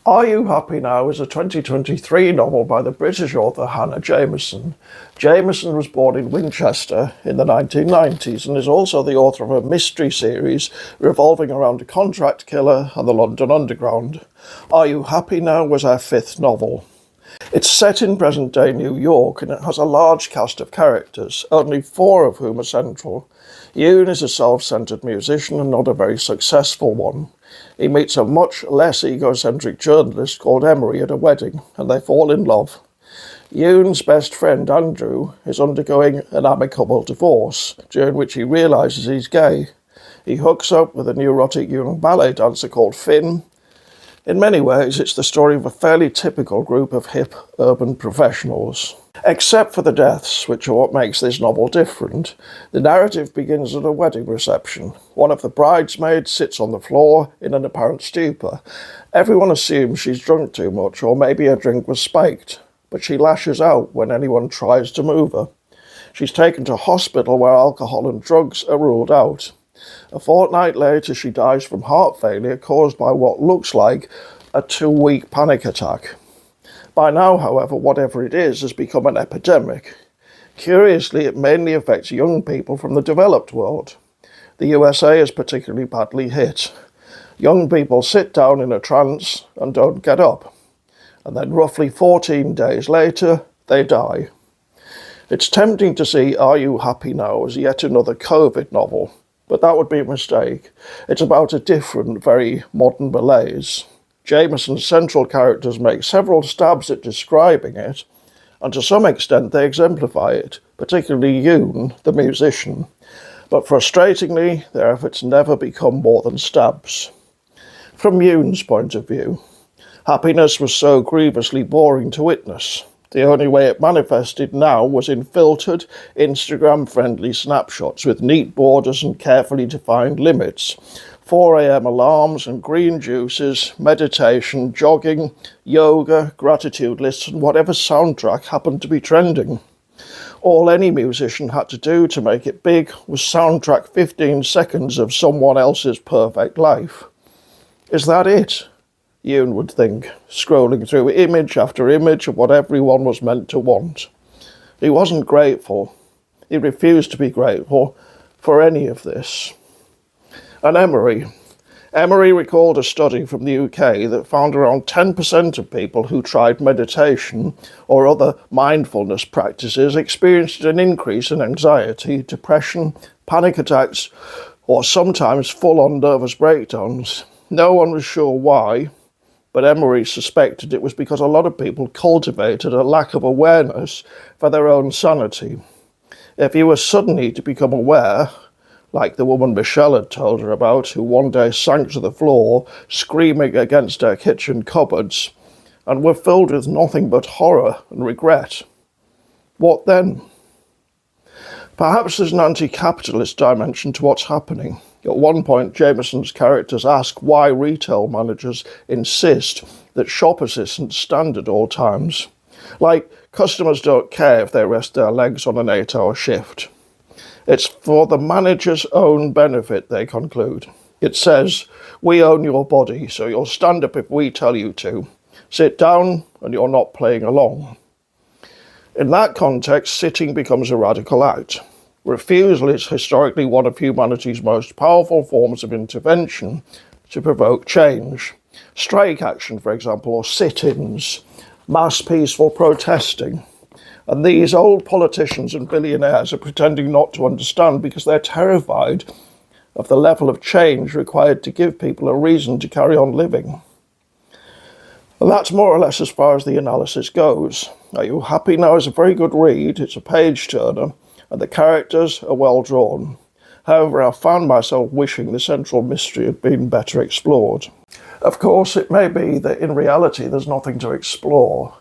Are You Happy Now is a 2023 novel by the British author Hanna Jameson. Jameson was born in Winchester in the 1990s and is also the author of a mystery series revolving around a contract killer and the London Underground. Are You Happy Now was her fifth novel. It's set in present-day New York and it has a large cast of characters, only four of whom are central. Yoon is a self-centered musician and not a very successful one. He meets a much less egocentric journalist called Emery at a wedding, and they fall in love. Yoon's best friend, Andrew, is undergoing an amicable divorce, during which he realises he's gay. He hooks up with a neurotic young ballet dancer called Finn. In many ways, it's the story of a fairly typical group of hip urban professionals. Except for the deaths, which are what makes this novel different, the narrative begins at a wedding reception. One of the bridesmaids sits on the floor in an apparent stupor. Everyone assumes she's drunk too much, or maybe her drink was spiked, but she lashes out when anyone tries to move her. She's taken to hospital where alcohol and drugs are ruled out. A fortnight later, she dies from heart failure caused by what looks like a 2-week panic attack. By now, however, whatever it is has become an epidemic. Curiously, it mainly affects young people from the developed world. The USA is particularly badly hit. Young people sit down in a trance and don't get up. And then roughly 14 days later, they die. It's tempting to see Are You Happy Now as yet another COVID novel, but that would be a mistake. It's about a different, very modern malaise. Jameson's central characters make several stabs at describing it, and to some extent they exemplify it, particularly Yoon, the musician. But frustratingly, their efforts never become more than stabs. From Yoon's point of view, happiness was so grievously boring to witness. The only way it manifested now was in filtered, Instagram-friendly snapshots with neat borders and carefully defined limits. 4 a.m. alarms and green juices, meditation, jogging, yoga, gratitude lists, and whatever soundtrack happened to be trending. All any musician had to do to make it big was soundtrack 15 seconds of someone else's perfect life. Is that it? Yoon would think, scrolling through image after image of what everyone was meant to want. He wasn't grateful. He refused to be grateful for any of this. And Emery recalled a study from the UK that found around 10% of people who tried meditation or other mindfulness practices experienced an increase in anxiety, depression, panic attacks, or sometimes full-on nervous breakdowns. No one was sure why, but Emery suspected it was because a lot of people cultivated a lack of awareness for their own sanity. If you were suddenly to become aware, like the woman Michelle had told her about, who one day sank to the floor, screaming against her kitchen cupboards, and were filled with nothing but horror and regret. What then? Perhaps there's an anti-capitalist dimension to what's happening. At one point, Jameson's characters ask why retail managers insist that shop assistants stand at all times. Like, customers don't care if they rest their legs on an 8-hour shift. It's for the manager's own benefit, they conclude. It says, we own your body, so you'll stand up if we tell you to. Sit down, and you're not playing along. In that context, sitting becomes a radical act. Refusal is historically one of humanity's most powerful forms of intervention to provoke change. Strike action, for example, or sit-ins, mass peaceful protesting. And these old politicians and billionaires are pretending not to understand because they're terrified of the level of change required to give people a reason to carry on living. And that's more or less as far as the analysis goes. Are You Happy Now is a very good read, it's a page-turner, and the characters are well drawn. However, I found myself wishing the central mystery had been better explored. Of course, it may be that in reality there's nothing to explore.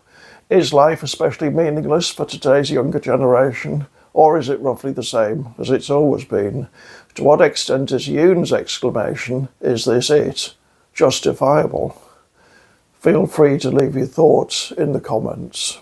Is life especially meaningless for today's younger generation, or is it roughly the same as it's always been? To what extent is Yoon's exclamation, "Is this it?" justifiable? Feel free to leave your thoughts in the comments.